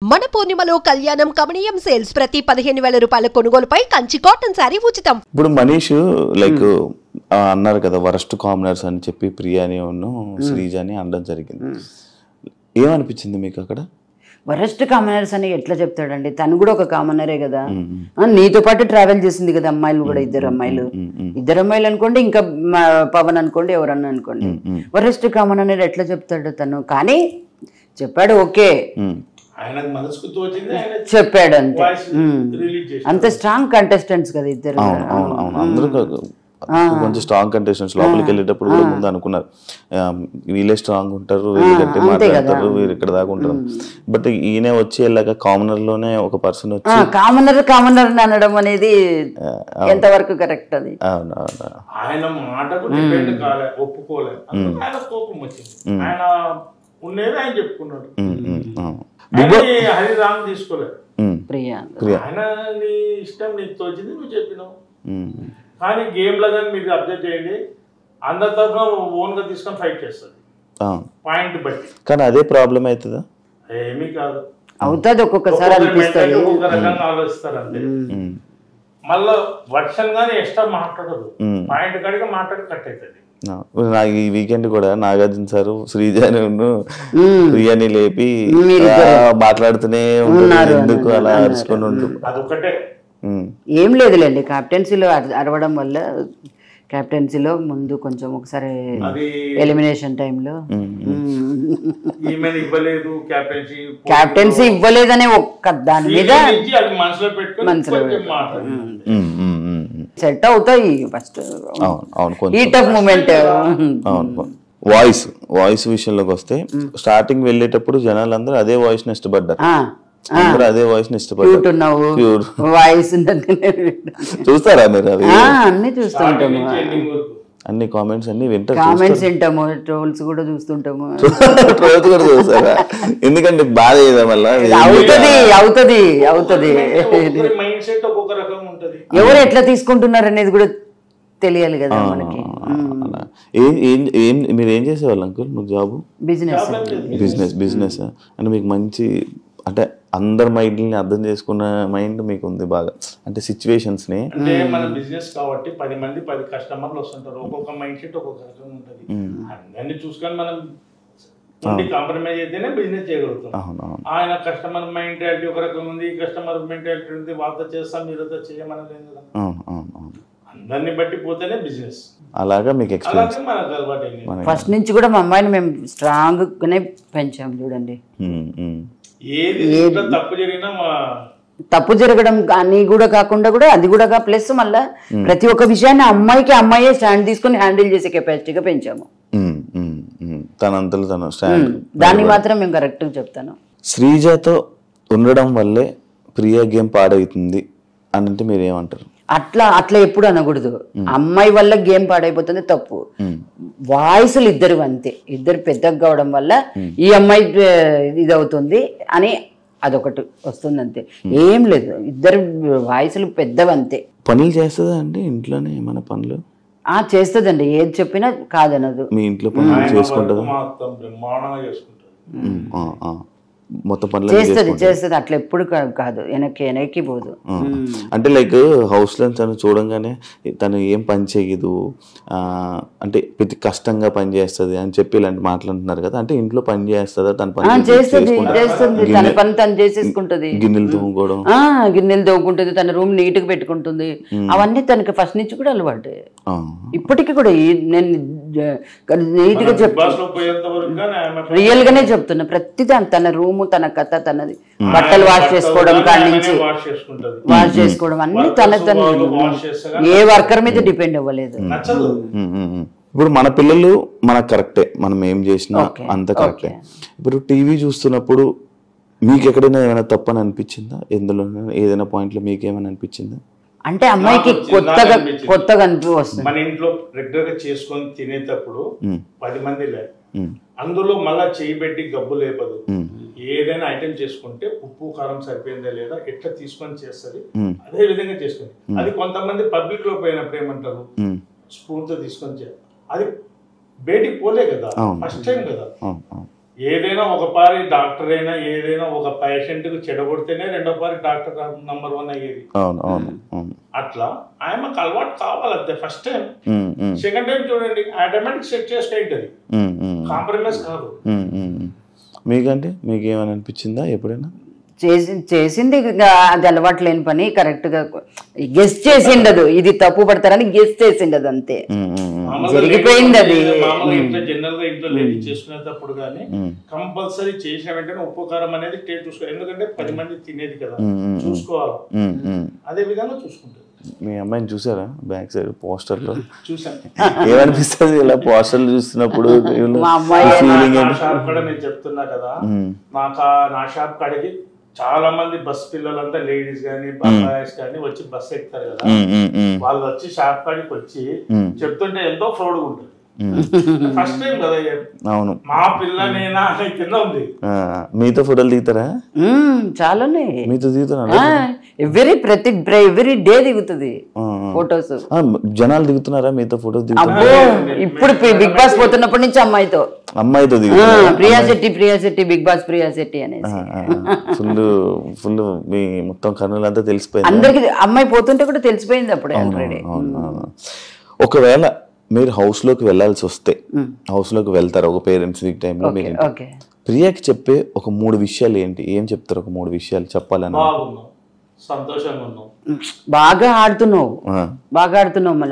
మన పూర్ణిమలో కళ్యాణం కమనీయం సేల్స్ ప్రతి 15,000 రూపాయల కొనుగోలుపై కంచి కాటన్ సారీ ఉచితం. ఇప్పుడు మనీష్ లైక్ అన్నారు కదా వరస్ట్ కామనర్స్ అని చెప్పి ప్రియాని శ్రీజాని అనడం జరిగింది. ఏమనిపించింది మీకు అక్కడ? వరస్ట్ కామనర్స్ అని ఎట్లా చెప్తాడండి? తను కూడా ఒక కామనరే కదా. నీతో పాటు ట్రావెల్ చేసింది కదా అమ్మాయిలు కూడా, ఇద్దరు అమ్మాయిలు అనుకోండి, ఇంకా పవన్ అనుకోండి, ఎవరన్నా అనుకోండి. వరస్ట్ కామన్ అనేది ఎట్లా చెప్తాడు తను? కానీ చెప్పాడు, ఓకే చెప్పాడు అంతే. అంత స్ట్రాంగ్ కంటెస్టెంట్స్ కదా ఇద్దరు. కొంచెం స్ట్రాంగ్ కంటెస్టెంట్స్ లోపలికి వెళ్ళేటప్పుడు కూడా ముందు అనుకున్నారు వీళ్ళే స్ట్రాంగ్ ఉంటారు, వీళ్ళు గట్టి మాట్లాడతారు, వీరు ఇక్కడ దాకా ఉంటారు. బట్ ఈయన వచ్చి వెళ్ళాక కామనర్ లోనే ఒక పర్సన్ వచ్చి కామనర్ అనడం అనేది ఎంతవరకు కరెక్ట్? అది ఆయన మాటకు ఒప్పుకోలేదు, ఆయన కోపం వచ్చింది. ఆయన ఉండేది ఆయన చెప్పుకున్నాడు, హరిరామ్ తీసుకోలేదు. ఆయన నీ ఇష్టం, నీకు తోచింది నువ్వు చెప్పినావు. కానీ గేమ్ లో కానీ మీరు అబ్జర్వ్ చేయండి, అందరి తరఫున ఓన్ గా తీసుకొని ఫైట్ చేస్తుంది పాయింట్ బట్టి. కానీ అదే ప్రాబ్లం అవుతుందా? ఏమీ కాదు, అవుతుంది. ఒక్కొక్కసారి ఒక్కొక్క రకంగా ఆలోచిస్తారు అంతే. మళ్ళా వర్షన్ గానీ ఎక్స్ట్రా మాట్లాడదు, పాయింట్ కాడిగా మాట్లాడి కట్ అవుతుంది. నాకు ఈ వీకెండ్ కూడా నాగార్జున సార్ శ్రీజాని ప్రియాని లేపి మాట్లాడుతూనే ఉంటారు, ఎందుకు అలా అరుచుకొని ఉంటుంది. అదొకటే, ఏం లేదులేండి. క్యాప్టెన్సీలో అరవడం వల్ల క్యాప్టెన్సీలో ముందు కొంచెం ఒకసారి ఎలిమినేషన్ టైంలో క్యాప్టెన్సీ ఇవ్వలేదనే ఒక్క దాని మీద మనసులో సెట్ అవుతాయి. First heat of moment. Voice విషయంలోకి వస్తే స్టార్టింగ్ వెళ్ళేటప్పుడు జనాలందరూ అదే వాయిస్ ని ఇష్టపడ్డారు, అదే వాయిస్ ని ఇష్టపడ్డారు. చూస్తారా మీరు? అవి అన్ని చూస్తుంటాము, అన్ని కామెంట్స్ అన్ని వింటారు, కామెంట్స్ వింటాము, ట్రోల్స్ కూడా చూస్తుంటాము. ట్రోల్స్ కూడా చూస్తారా? ఎందుకంటే బాధ అవుతుంది. ఎవరు ఎట్లా తీసుకుంటున్నారు అనేది కూడా తెలియాలి కదా మనకి. మీరు ఏం చేసేవాళ్ళు అంకుల్? మీకు జాబ్? బిజినెస్ అంటే మీకు మంచి, అంటే అందరి మైండ్ ని అర్థం చేసుకున్న మైండ్ మీకు ఉంది బాగా, అంటే సిచ్యువేషన్స్ ని. అంటే మన బిజినెస్ కాబట్టి 10 మంది 10 కస్టమర్లు వస్తుంటారు, ఒక్కొక్క మైండ్ సెట్ ఒక్కొక్క రకంగా ఉంటుంది. అందరినీ చూసుకొని మనం కాంప్రమైజ్ అయితేనే బిజినెస్ చేయగలుగుతాం. ఆయన కస్టమర్ మెంటాలిటీ ఒక రకంగా ఉంది, కస్టమర్ మెంటాలిటీ ఉంది, వాళ్ళతో చేస్తాం మీరుతో చేయమని లేదు కదా. అందరిని బట్టి పోతేనే బిజినెస్. అలాగా మీకు ఎక్స్పీరియన్స్ మనకు అలవాటు. ఫస్ట్ నుంచి కూడా మా అమ్మాయిని మేము స్ట్రాంగ్ గానే పెంచాం చూడండి. తప్పు జరగడం అని కూడా కాకుండా కూడా అది కూడా ప్లస్ మళ్ళా ప్రతి ఒక్క విషయాన్ని అమ్మాయే స్టాండ్ తీసుకుని హ్యాండిల్ చేసే కెపాసిటీగా పెంచాము. దాన్ని మాత్రం మేము కరెక్ట్ గా చెప్తాను. శ్రీజాతో ఉండడం వల్లే ప్రియా గేమ్ పాడవుతుంది అని అంటే మీరు ఏమంటారు? అట్లా ఎప్పుడు అనకూడదు. అమ్మాయి వల్ల గేమ్ పాడైపోతుంది, తప్పు. వాయిస్లు ఇద్దరు అంతే, ఇద్దరు పెద్దగా కావడం వల్ల ఈ అమ్మాయి ఇది అవుతుంది అని అదొకటి వస్తుంది అంతే, ఏం లేదు. ఇద్దరు వాయిస్లు పెద్దవంతే. పనులు చేస్తుందా అండి ఇంట్లోనే? ఏమైనా పనులు చేస్తుందండి, ఏది చెప్పినా కాదనదు. మీ ఇంట్లో పనులు చేసుకుంటుందా? మొత్తం పనులు చేస్తుంది, అట్లా ఎప్పుడు కాదు, వెనక్కి పోదు. అంటే లైక్ హౌస్ లో తను చూడంగానే తను ఏం పని చేయదు, అంటే ప్రతి కష్టంగా పని చేస్తుంది అని చెప్పి ఇలాంటి మాట్లాడుతున్నారు కదా. అంటే ఇంట్లో పని చేస్తుందా? తన పని చేస్తుంది, తన పని తను చేసేసుకుంటది. గిన్నెలు తోముకోవడం, గిన్నెలు తోముకుంటుంది, తన రూమ్ నీట్ గా పెట్టుకుంటుంది. అవన్నీ తనకి ఫస్ట్ నుంచి కూడా అలవాటు. ఇప్పటికి కూడా నేను నీట్ గా చెప్తాను, రియల్ గానే చెప్తున్నా. ప్రతిదాని తన రూమ్, తన కథ, తనది బట్టలు వాష్ చేసుకోవడం కాడి నుంచి వాష్ చేసుకోవడం అన్ని తన ఏ వర్కర్ మీద డిపెండ్ అవ్వలేదు. ఇప్పుడు మన పిల్లలు మనకు కరెక్టే, మనం ఏం చేసినా అంత కరెక్టే. ఇప్పుడు టీవీ చూస్తున్నప్పుడు మీకు ఎక్కడైనా ఏమైనా తప్పని అనిపించిందా? ఎందులో ఏదైనా పాయింట్ లో మీకు ఏమైనా అనిపించిందా? అంటే అమ్మాయికి కొత్తగా అనిపిస్తుంది. మన ఇంట్లో రెగ్యులర్ గా చేసుకొని తినేటప్పుడు 10 మంది లేదు, అందులో మళ్ళా చేయి పెట్టి గబ్బు లేపదు. ఏదైనా ఐటెం చేసుకుంటే ఉప్పు కారం సరిపోయిందా లేదా ఎట్లా తీసుకొని చేస్తుంది, అదే విధంగా చేసుకుంది. అది కొంతమంది పబ్లిక్ లో పోయినప్పుడు ఏమంటారు, స్పూన్ తో తీసుకొని అది బయటికి పోలే కదా, ఫస్ట్ టైం కదా. ఏదైనా ఒక పారి డాక్టర్ అయినా ఏదైనా ఒక పేషెంట్ కు చెడగొడితేనే రెండో పారి డాక్టర్ నంబర్ 1 అయ్యేది. అట్లా ఆయనకు అలవాటు కావాలంతే. ఫస్ట్ టైం, సెకండ్ టైం చూడండి ఆటోమేటిక్ సెట్ చేసుకుంటుంది, కాంప్రమైజ్ కాదు. మీకంటే మీకేమని అనిపించిందా ఎప్పుడైనా? చేసింది అది అలవాటు లేని పని, కరెక్ట్ గా గెస్ట్ చేసిండదు, ఇది తప్పు పడతారని గెస్ట్ చేసిండదు, అంతే జరిగిపోయింది అది. జనరల్ గా ఇంట్లో లేడీ చేసుకునేటప్పుడు కానీ కంపల్సరీ చేసిన వెంటనే ఉప్పు కారం అనేది టేస్ట్ చూసుకోవాలి, ఎందుకంటే 10 మంది తినేది కదా, చూసుకోవాలి. అదే విధంగా చూసుకుంటారు. మీ అమ్మాయిని చూసారా బ్యాక్ సైడ్ పోస్టర్ లో? చూసాను. ఏమనిపిస్తుంది ఇలా పోస్టర్లు చూస్తున్నప్పుడు? షాప్ కూడా నేను చెప్తున్నా కదా, నా షాప్ కాడికి చాలా మంది బస్ పిల్లలంతా లేడీస్ గానీ బాయ్స్ కానీ వచ్చి బస్ ఎక్కుతారు కదా, వాళ్ళు వచ్చి షాప్ కాడికి వచ్చి చెప్తుంటే ఎంతో ప్రౌడ్ గా ఉంటుంది. ఫస్ట్ టైం కదా. అవును, మా పిల్లనేనా కింద ఉంది. మీతో ఫోటోలు దిగుతారా? చాలా మీతో దిగుతున్నా ఎవ్రీ డే దిగుతుంది ఫోటోస్. జనాలు దిగుతున్నారా మీతో ఫోటోస్? ఇప్పుడు బిగ్ బాస్ పోతున్నప్పటి నుంచి అమ్మాయితో ప్రియా శెట్టి బిగ్ బాస్ ప్రియా శెట్టి అనేది ఫుల్ మీ మొత్తం కన్నులంతా తెలిసిపోయింది అందరికి. అమ్మాయి పోతుంటే కూడా తెలిసిపోయింది అప్పుడే ఆల్రెడీ. ఒకవేళ మీరు హౌస్ లోకి వెళ్లాల్సి వస్తే హౌస్ లోకి వెళ్తారు ఒక పేరెంట్స్ వీక్ టైంలో, మీరు ప్రియాకి చెప్పే ఒక 3 విషయాలు ఏంటి? ఏం చెప్తారు? ఒక 3 విషయాలు చెప్పాలని. సంతోషంగా ఉన్నావు, బాగా ఆడుతున్నావు,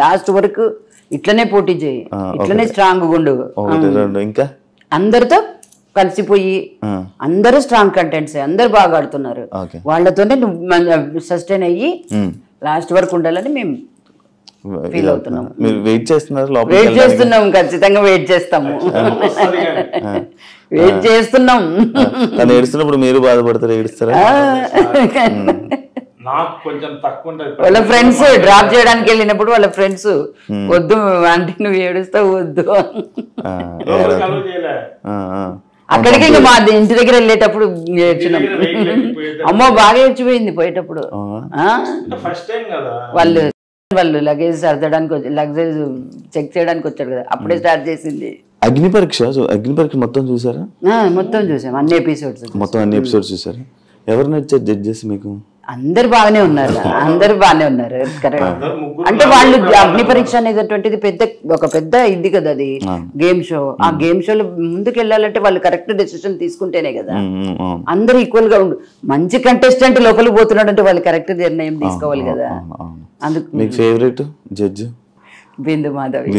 లాస్ట్ వరకు ఇట్లనే పోటీ చేయి, ఇట్లనే స్ట్రాంగ్ ఉండు, ఇంకా అందరితో కలిసిపోయి అందరూ స్ట్రాంగ్ కంటెంట్స్, అందరు బాగా ఆడుతున్నారు, వాళ్ళతోనే నువ్వు సస్టైన్ అయ్యి లాస్ట్ వరకు ఉండాలని మేము ఫీల్ అవుతున్నాం. మీరు వెయిట్ చేస్తున్నారు? వెయిట్ చేస్తున్నాం, ఖచ్చితంగా వెయిట్ చేస్తాము, వెయిట్ చేస్తున్నాం. తను ఏడుస్తున్నప్పుడు మీరు బాధపడతారు, ఏడుస్తారా? నాకు కొంచెం తక్కువ ఉంటుంది. వాళ్ళ ఫ్రెండ్స్ డ్రాప్ చేయడానికి వెళ్ళినప్పుడు వాళ్ళ ఫ్రెండ్స్ వద్దు అంటే నువ్వు ఏడుస్తావు వద్దు, అక్కడికి ఇంకా మా ఇంటి దగ్గర వెళ్ళేటప్పుడు ఏడ్చినాం. అమ్మో బాగా ఏడ్చిపోయింది పోయేటప్పుడు. వాళ్ళు లగేజ్ సర్దడానికి లగేజ్ చెక్ చేయడానికి వచ్చాడు కదా, అప్పుడే స్టార్ట్ చేసింది అగ్ని పరీక్ష. మొత్తం చూసారా? మొత్తం చూసాం, అన్ని ఎపిసోడ్స్ చూసారా? ఎవరు నచ్చారు జడ్జెస్ మీకు? అందరు బాగానే ఉన్నారు, కరెక్ట్. అంటే వాళ్ళు అగ్ని పరీక్ష అనేటువంటిది ఒక పెద్ద ఇది కదా, అది గేమ్ షో. ఆ గేమ్ షోలో ముందుకు వెళ్ళాలంటే వాళ్ళు కరెక్ట్ డెసిషన్ తీసుకుంటేనే కదా, అందరు ఈక్వల్ గా ఉండు. మంచి కంటెస్టెంట్ లోపలికి పోతున్నాడు అంటే వాళ్ళు కరెక్ట్ నిర్ణయం తీసుకోవాలి కదా. అందుకు మీకు ఫేవరెట్ జడ్జ్? బిందు మాధవి.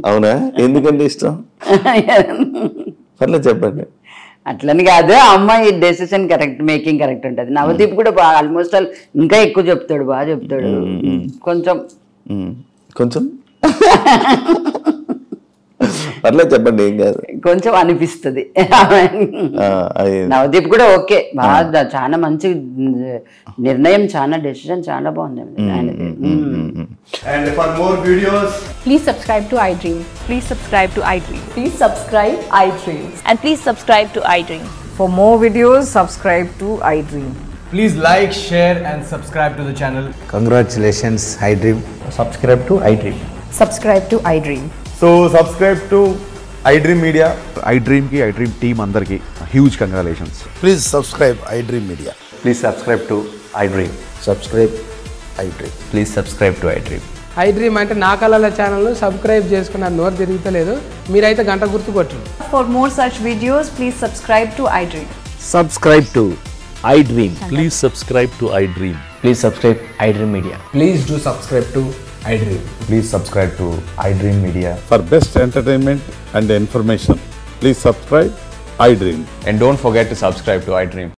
అవునా? ఎందుకంటే ఇష్టం? పర్లేదు చెప్పండి. అట్లని కాదు, అమ్మాయి డెసిషన్ మేకింగ్ కరెక్ట్ ఉంటుంది. నవదీప్ కూడా బాగా ఆల్మోస్ట్ ఇంకా ఎక్కువ చెప్తాడు, బాగా చెప్తాడు. కొంచెం పర్లేదు చెప్పండి, ఏం కాదు. కొంచెం అనిపిస్తుంది. నవదీప్ కూడా ఓకే, బాగా చాలా మంచి నిర్ణయం, చాలా డెసిషన్ చాలా బాగుంది ఆయనది. And for more videos, please subscribe to iDream. Please subscribe to iDream. Please subscribe iDream. And please subscribe to iDream. For more videos, subscribe to iDream. please like, share and subscribe to the channel. Congratulations, iDream. Subscribe to iDream. Subscribe to iDream. So subscribe to iDream Media. iDream ki iDream team andarki huge congratulations. Please subscribe iDream Media. Please subscribe to iDream. Subscribe iDream. Please subscribe to iDream. iDream అంటే నా కళల channel subscribe చేసుకున్న నోరు తిరుగుతలేదు, మీరైతే గంట గుర్తు కొట్టండి. For more such videos, please subscribe to iDream. Subscribe to iDream. Please subscribe to iDream. Please subscribe iDream Media. Please do subscribe to iDream. Please subscribe to iDream Media. For best entertainment and information, please subscribe iDream. And don't forget to subscribe to iDream.